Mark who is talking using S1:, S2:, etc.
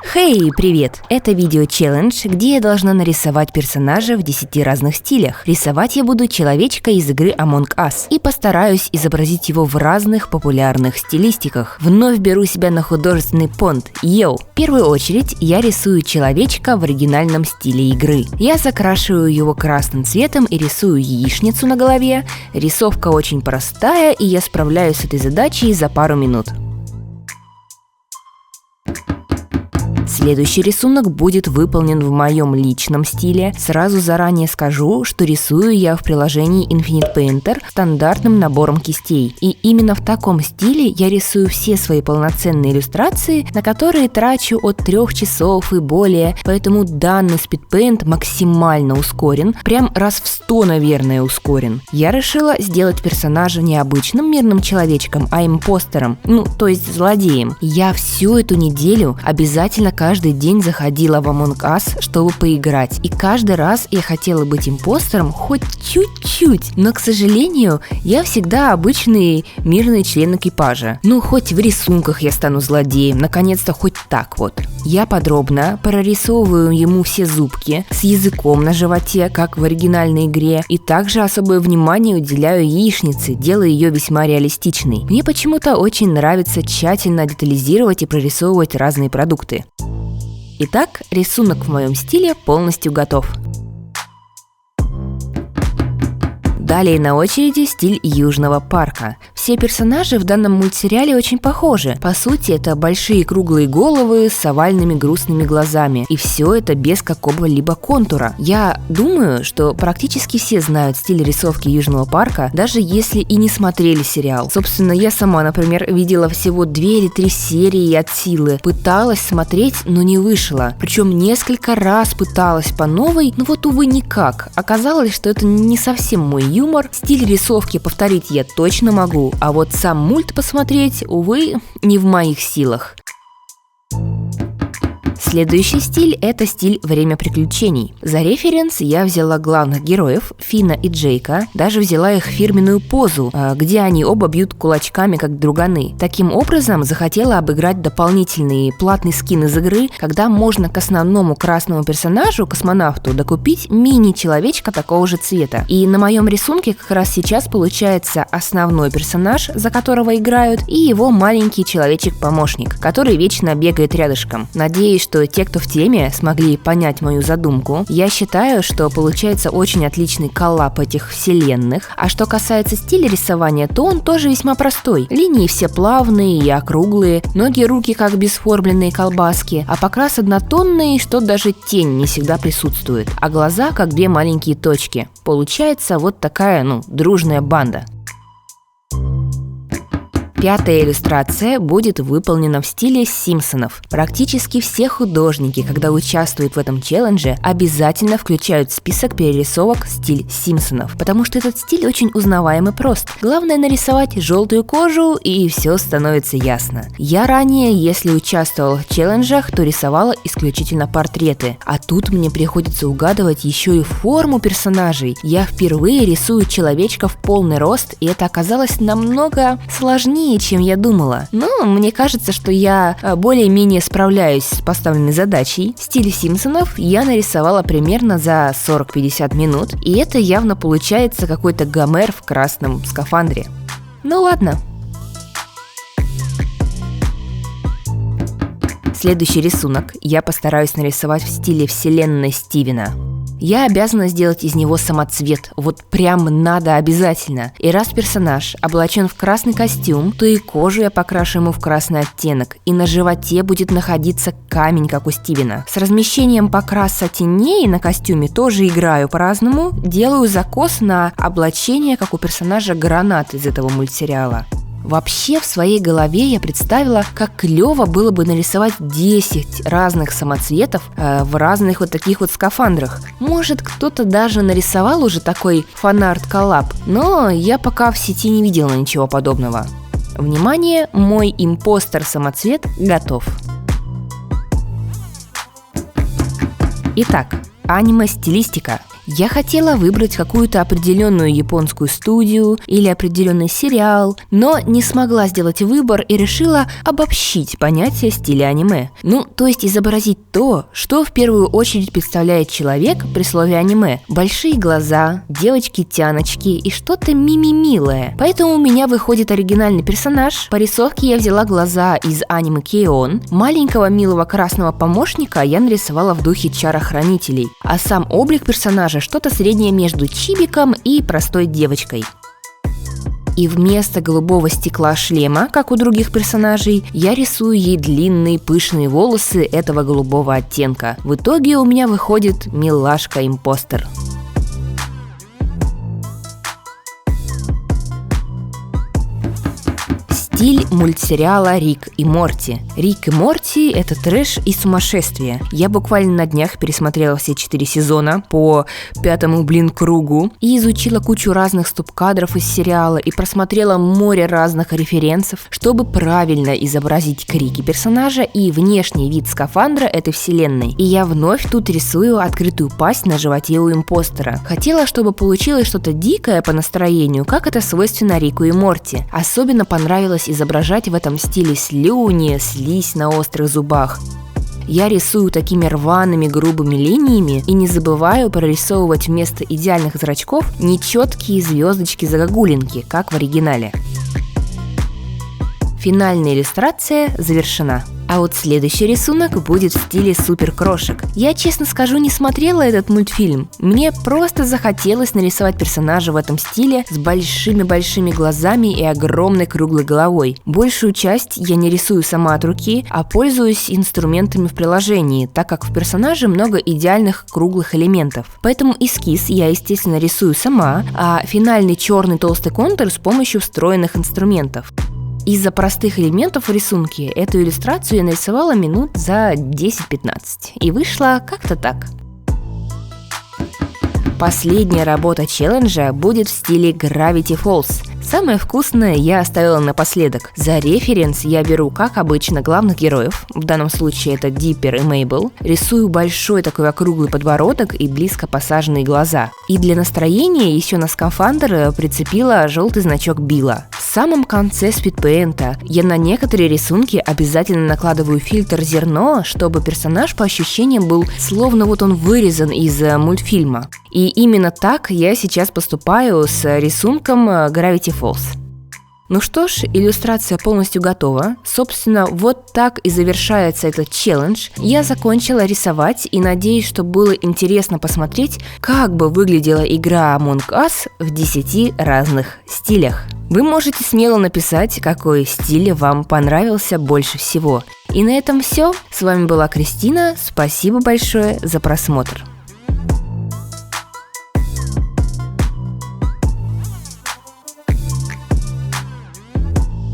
S1: Хей, привет! Это видео-челлендж, где я должна нарисовать персонажа в 10 разных стилях. Рисовать я буду человечка из игры Among Us и постараюсь изобразить его в разных популярных стилистиках. Вновь беру себя на художественный понт. Йоу! В первую очередь я рисую человечка в оригинальном стиле игры. Я закрашиваю его красным цветом и рисую яичницу на голове. Рисовка очень простая, и я справляюсь с этой задачей за пару минут. Следующий рисунок будет выполнен в моем личном стиле. Сразу заранее скажу, что рисую я в приложении Infinite Painter стандартным набором кистей. И именно в таком стиле я рисую все свои полноценные иллюстрации, на которые трачу от 3 часов и более. Поэтому данный спидпейнт максимально ускорен, прям раз в 100, наверное, ускорен. Я решила сделать персонажа не обычным мирным человечком, а импостером, то есть злодеем. Я всю эту неделю обязательно каждый день заходила в Among Us, чтобы поиграть. И каждый раз я хотела быть импостером хоть чуть-чуть. Но, к сожалению, я всегда обычный мирный член экипажа. Хоть в рисунках я стану злодеем, наконец-то хоть так вот. Я подробно прорисовываю ему все зубки с языком на животе, как в оригинальной игре. И также особое внимание уделяю яичнице, делая ее весьма реалистичной. Мне почему-то очень нравится тщательно детализировать и прорисовывать разные продукты. Итак, рисунок в моем стиле полностью готов. Далее на очереди стиль Южного парка. Все персонажи в данном мультсериале очень похожи. По сути, это большие круглые головы с овальными грустными глазами. И все это без какого-либо контура. Я думаю, что практически все знают стиль рисовки Южного парка, даже если и не смотрели сериал. Собственно, я сама, например, видела всего 2 или 3 серии от силы. Пыталась смотреть, но не вышло. Причем несколько раз пыталась по новой, но увы, никак. Оказалось, что это не совсем мой юмор. Стиль рисовки повторить я точно могу, а вот сам мульт посмотреть, увы, не в моих силах. Следующий стиль – это стиль «Время приключений». За референс я взяла главных героев, Финна и Джейка, даже взяла их фирменную позу, где они оба бьют кулачками, как друганы. Таким образом, захотела обыграть дополнительный платный скин из игры, когда можно к основному красному персонажу, космонавту, докупить мини-человечка такого же цвета. И на моем рисунке как раз сейчас получается основной персонаж, за которого играют, и его маленький человечек-помощник, который вечно бегает рядышком. Надеюсь, что те, кто в теме, смогли понять мою задумку. Я считаю, что получается очень отличный коллап этих вселенных. А что касается стиля рисования, то он тоже весьма простой. Линии все плавные и округлые, ноги и руки как бесформенные колбаски, а покрас однотонный, что даже тень не всегда присутствует, а глаза как 2 маленькие точки. Получается вот такая, дружная банда. Пятая иллюстрация будет выполнена в стиле Симпсонов. Практически все художники, когда участвуют в этом челлендже, обязательно включают в список перерисовок стиль Симпсонов, потому что этот стиль очень узнаваем и прост. Главное нарисовать желтую кожу, и все становится ясно. Я ранее, если участвовала в челленджах, то рисовала исключительно портреты, а тут мне приходится угадывать еще и форму персонажей. Я впервые рисую человечка в полный рост, и это оказалось намного сложнее, чем я думала. Но мне кажется, что я более-менее справляюсь с поставленной задачей. Стиль Симпсонов я нарисовала примерно за 40-50 минут, и это явно получается какой-то Гомер в красном скафандре. Ладно. Следующий рисунок я постараюсь нарисовать в стиле вселенной Стивена. Я обязана сделать из него самоцвет, прям надо обязательно. И раз персонаж облачен в красный костюм, то и кожу я покрашу ему в красный оттенок, и на животе будет находиться камень, как у Стивена. С размещением покраса теней на костюме тоже играю по-разному, делаю закос на облачение, как у персонажа Гранат из этого мультсериала. Вообще, в своей голове я представила, как клево было бы нарисовать 10 разных самоцветов в разных таких скафандрах. Может, кто-то даже нарисовал уже такой фан-арт-коллаб, но я пока в сети не видела ничего подобного. Внимание, мой импостер-самоцвет готов. Итак, аниме-стилистика. Я хотела выбрать какую-то определенную японскую студию или определенный сериал, но не смогла сделать выбор и решила обобщить понятие стиля аниме. То есть изобразить то, что в первую очередь представляет человек при слове аниме. Большие глаза, девочки-тяночки и что-то мимимилое. Поэтому у меня выходит оригинальный персонаж. По рисовке я взяла глаза из аниме Кейон. Маленького милого красного помощника я нарисовала в духе Чара-хранителей. А сам облик персонажа что-то среднее между чибиком и простой девочкой. И вместо голубого стекла шлема, как у других персонажей, я рисую ей длинные пышные волосы этого голубого оттенка. В итоге у меня выходит милашка-импостер. Стиль мультсериала «Рик и Морти». «Рик и Морти» — это трэш и сумасшествие. Я буквально на днях пересмотрела все 4 сезона по 5-му, кругу и изучила кучу разных стоп-кадров из сериала и просмотрела море разных референсов, чтобы правильно изобразить крики персонажа и внешний вид скафандра этой вселенной. И я вновь тут рисую открытую пасть на животе у импостера. Хотела, чтобы получилось что-то дикое по настроению, как это свойственно Рику и Морти. Особенно понравилось изображать в этом стиле слюни, слизь на острых зубах. Я рисую такими рваными грубыми линиями и не забываю прорисовывать вместо идеальных зрачков нечеткие звездочки-загогулинки, как в оригинале. Финальная иллюстрация завершена. А вот следующий рисунок будет в стиле суперкрошек. Я, честно скажу, не смотрела этот мультфильм. Мне просто захотелось нарисовать персонажа в этом стиле с большими-большими глазами и огромной круглой головой. Большую часть я не рисую сама от руки, а пользуюсь инструментами в приложении, так как в персонаже много идеальных круглых элементов. Поэтому эскиз я, естественно, рисую сама, а финальный черный толстый контур с помощью встроенных инструментов. Из-за простых элементов в рисунке эту иллюстрацию я нарисовала минут за 10-15, и вышло как-то так. Последняя работа челленджа будет в стиле Gravity Falls. Самое вкусное я оставила напоследок. За референс я беру, как обычно, главных героев, в данном случае это Диппер и Мейбл, рисую большой такой округлый подбородок и близко посаженные глаза. И для настроения еще на скафандр прицепила желтый значок Билла. В самом конце спидпейнта я на некоторые рисунки обязательно накладываю фильтр зерно, чтобы персонаж по ощущениям был словно вот он вырезан из мультфильма. И именно так я сейчас поступаю с рисунком Gravity Falls. Ну что ж, иллюстрация полностью готова. Собственно, вот так и завершается этот челлендж. Я закончила рисовать и надеюсь, что было интересно посмотреть, как бы выглядела игра Among Us в 10 разных стилях. Вы можете смело написать, какой стиль вам понравился больше всего. И на этом все. С вами была Кристина. Спасибо большое за просмотр.